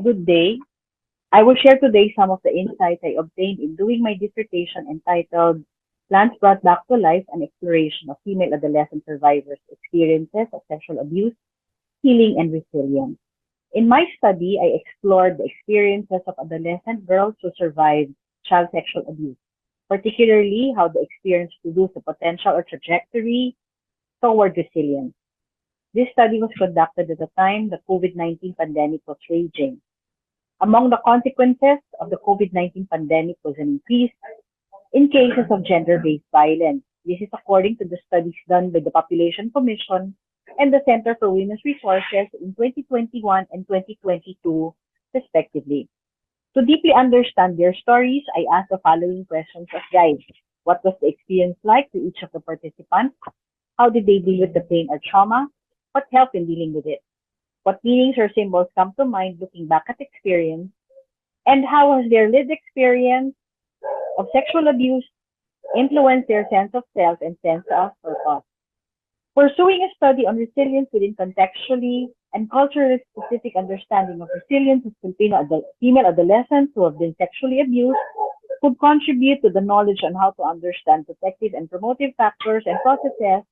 Good day. I will share today some of the insights I obtained in doing my dissertation entitled Plants Brought Back to Life, an Exploration of Female Adolescent Survivors' Experiences of Sexual Abuse, Healing, and Resilience. In my study, I explored the experiences of adolescent girls who survived child sexual abuse, particularly how the experience produced a potential or trajectory toward resilience. This study was conducted at the time the COVID-19 pandemic was raging. Among the consequences of the COVID-19 pandemic was an increase in cases of gender-based violence. This is according to the studies done by the Population Commission and the Center for Women's Resources in 2021 and 2022, respectively. To deeply understand their stories, I asked the following questions as guides. What was the experience like to each of the participants? How did they deal with the pain or trauma? What helped in dealing with it? What meanings or symbols come to mind looking back at experience? And how has their lived experience of sexual abuse influenced their sense of self and sense of purpose? Pursuing a study on resilience within contextually and culturally specific understanding of resilience of female adolescents who have been sexually abused could contribute to the knowledge on how to understand protective and promotive factors and processes,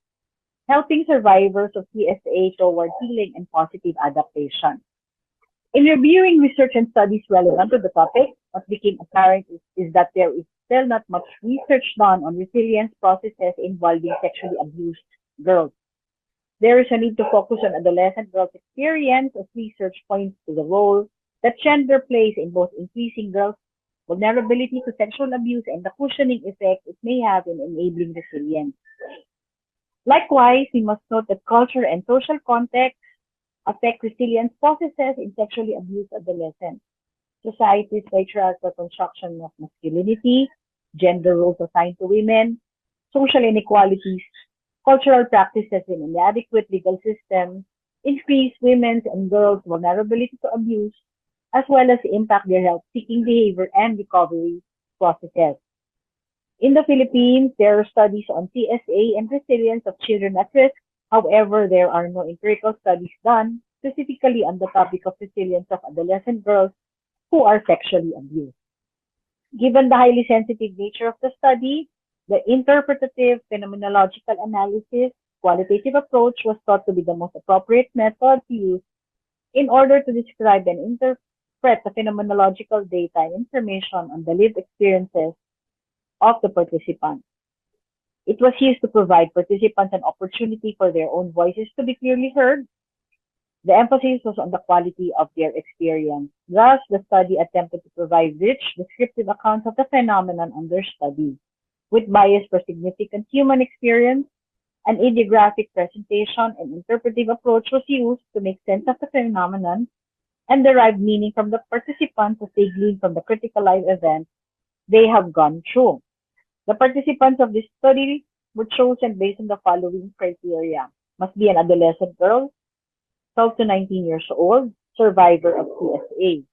helping survivors of CSA toward healing and positive adaptation. In reviewing research and studies relevant to the topic, what became apparent is that there is still not much research done on resilience processes involving sexually abused girls. There is a need to focus on adolescent girls' experience as research points to the role that gender plays in both increasing girls' vulnerability to sexual abuse and the cushioning effect it may have in enabling resilience. Likewise, we must note that culture and social context affect resilience processes in sexually abused adolescents. Society's patriarchal construction of masculinity, gender roles assigned to women, social inequalities, cultural practices and inadequate legal systems increase women's and girls' vulnerability to abuse, as well as impact their health-seeking behavior and recovery processes. In the Philippines, there are studies on CSA and resilience of children at risk. However, there are no empirical studies done specifically on the topic of resilience of adolescent girls who are sexually abused. Given the highly sensitive nature of the study, the interpretative phenomenological analysis qualitative approach was thought to be the most appropriate method to use in order to describe and interpret the phenomenological data and information on the lived experiences of the participants. It was used to provide participants an opportunity for their own voices to be clearly heard. The emphasis was on the quality of their experience. Thus, the study attempted to provide rich, descriptive accounts of the phenomenon under study. With bias for significant human experience, an ideographic presentation and interpretive approach was used to make sense of the phenomenon and derive meaning from the participants as they glean from the critical life events they have gone through. The participants of this study were chosen based on the following criteria. Must be an adolescent girl, 12 to 19 years old, survivor of CSA.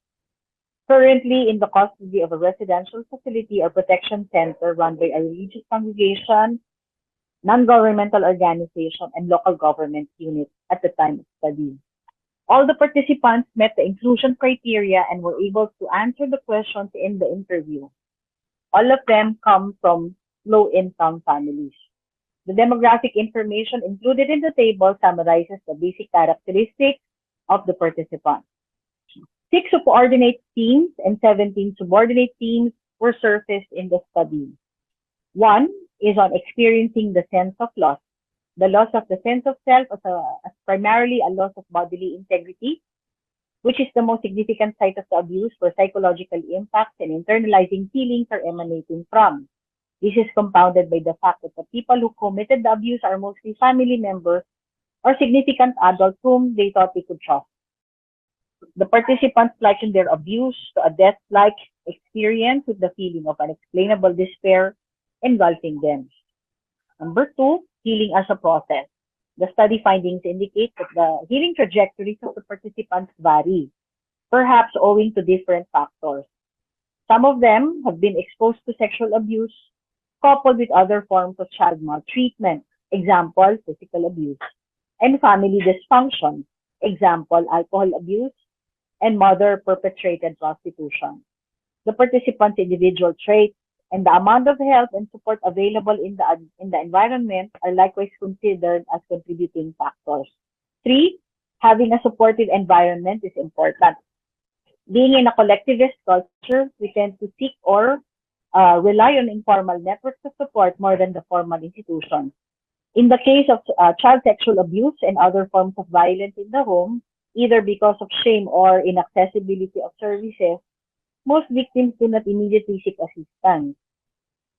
Currently in the custody of a residential facility or protection center run by a religious congregation, non-governmental organization, and local government unit at the time of study. All the participants met the inclusion criteria and were able to answer the questions in the interview. All of them come from low-income families. The demographic information included in the table summarizes the basic characteristics of the participants. 6 coordinate teams and 17 subordinate teams were surfaced in the study. One is on experiencing the sense of loss. The loss of the sense of self as primarily a loss of bodily integrity, which is the most significant site of the abuse where psychological impacts and internalizing feelings are emanating from. This is compounded by the fact that the people who committed the abuse are mostly family members or significant adults whom they thought they could trust. The participants likened their abuse to a death-like experience with the feeling of unexplainable despair engulfing them. Number 2, healing as a process. The study findings indicate that the healing trajectories of the participants vary, perhaps owing to different factors. Some of them have been exposed to sexual abuse, coupled with other forms of child maltreatment, example, physical abuse, and family dysfunction, example, alcohol abuse, and mother perpetrated prostitution. The participants' individual traits and the amount of help and support available in the environment are likewise considered as contributing factors. Three, having a supportive environment is important. Being in a collectivist culture, we tend to seek or rely on informal networks of support more than the formal institutions. In the case of child sexual abuse and other forms of violence in the home, either because of shame or inaccessibility of services, most victims do not immediately seek assistance.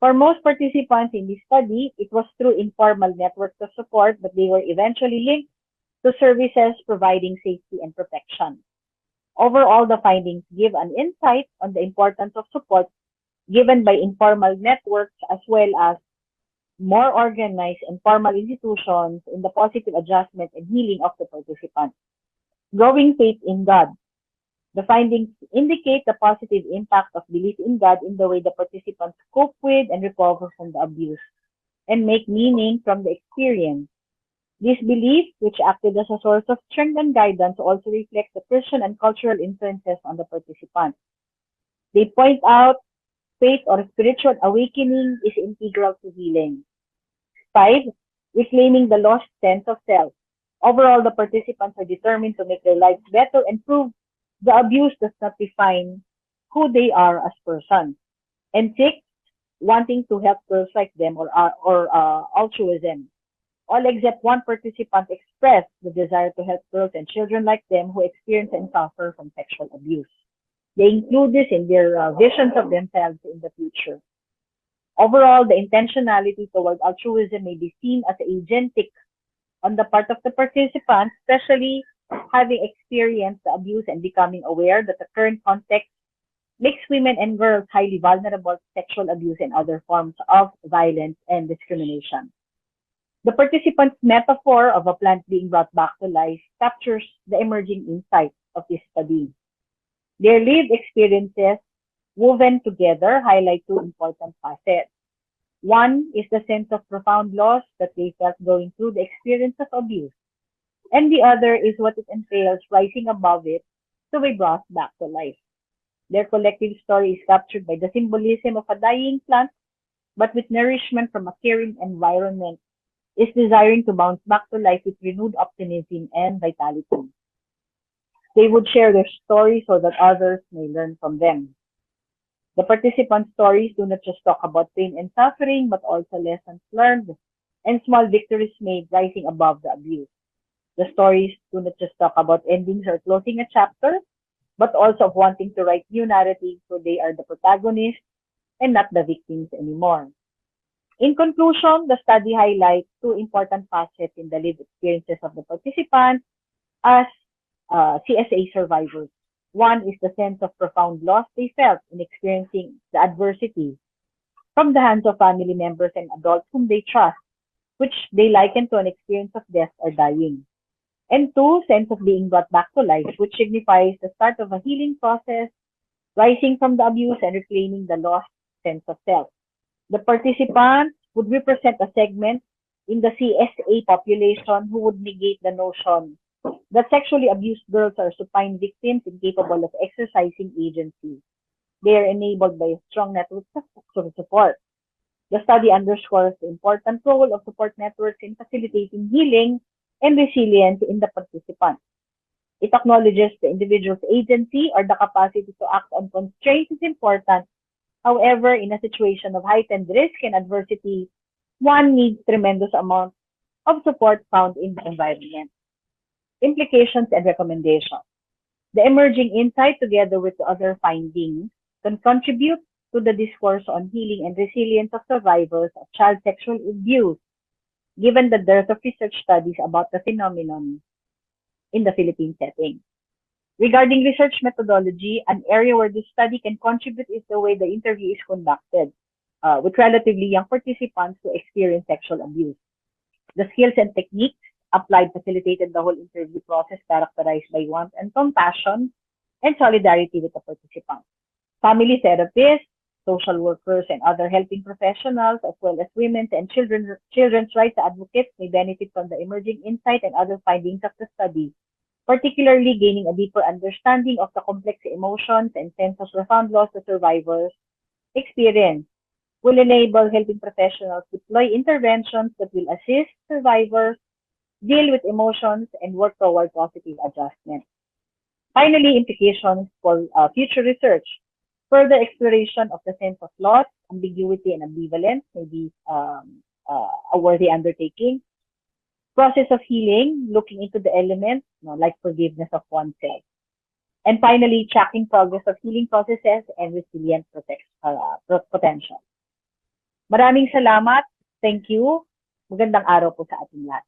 For most participants in this study, it was through informal networks of support, but they were eventually linked to services providing safety and protection. Overall, the findings give an insight on the importance of support given by informal networks as well as more organized and formal institutions in the positive adjustment and healing of the participants. Growing faith in God. The findings indicate the positive impact of belief in God in the way the participants cope with and recover from the abuse and make meaning from the experience. This belief, which acted as a source of strength and guidance, also reflects the Christian and cultural influences on the participants. They point out faith or spiritual awakening is integral to healing. Five, reclaiming the lost sense of self. Overall, the participants are determined to make their lives better and prove the abuse does not define who they are as persons. And six, wanting to help girls like them or altruism. All except one participant expressed the desire to help girls and children like them who experience and suffer from sexual abuse. They include this in their visions of themselves in the future. Overall, the intentionality toward altruism may be seen as agentic on the part of the participants, especially having experienced the abuse and becoming aware that the current context makes women and girls highly vulnerable to sexual abuse and other forms of violence and discrimination. The participants' metaphor of a plant being brought back to life captures the emerging insight of this study. Their lived experiences woven together highlight two important facets. One is the sense of profound loss that they felt going through the experience of abuse, and the other is what it entails rising above it to be brought back to life. Their collective story is captured by the symbolism of a dying plant, but with nourishment from a caring environment, is desiring to bounce back to life with renewed optimism and vitality. They would share their stories so that others may learn from them. The participant stories do not just talk about pain and suffering, but also lessons learned and small victories made rising above the abuse. The stories do not just talk about endings or closing a chapter, but also of wanting to write new narratives so they are the protagonists and not the victims anymore. In conclusion, the study highlights two important facets in the lived experiences of the participants as CSA survivors. One is the sense of profound loss they felt in experiencing the adversity from the hands of family members and adults whom they trust, which they liken to an experience of death or dying. And two, sense of being brought back to life, which signifies the start of a healing process, rising from the abuse and reclaiming the lost sense of self. The participants would represent a segment in the CSA population who would negate the notion that sexually abused girls are supine victims incapable of exercising agency. They are enabled by a strong network of support. The study underscores the important role of support networks in facilitating healing and resilience in the participants. It acknowledges the individual's agency or the capacity to act on constraints is important. However, in a situation of heightened risk and adversity, one needs tremendous amount of support found in the environment. Implications and recommendations. The emerging insight, together with the other findings, can contribute to the discourse on healing and resilience of survivors of child sexual abuse, given the dearth of research studies about the phenomenon in the Philippine setting. Regarding research methodology, an area where this study can contribute is the way the interview is conducted with relatively young participants who experience sexual abuse. The skills and techniques applied facilitated the whole interview process characterized by warmth and compassion and solidarity with the participants. Family therapists, social workers, and other helping professionals, as well as women's and children's rights advocates may benefit from the emerging insight and other findings of the study. particularly gaining a deeper understanding of the complex emotions and sense of profound loss the survivors experience will enable helping professionals deploy interventions that will assist survivors deal with emotions and work toward positive adjustment. Finally, implications for future research. Further exploration of the sense of loss, ambiguity, and ambivalence may be a worthy undertaking. Process of healing, looking into the elements, like forgiveness of oneself. And finally, tracking progress of healing processes and resilient potential. Maraming salamat. Thank you. Magandang araw po sa ating lahat.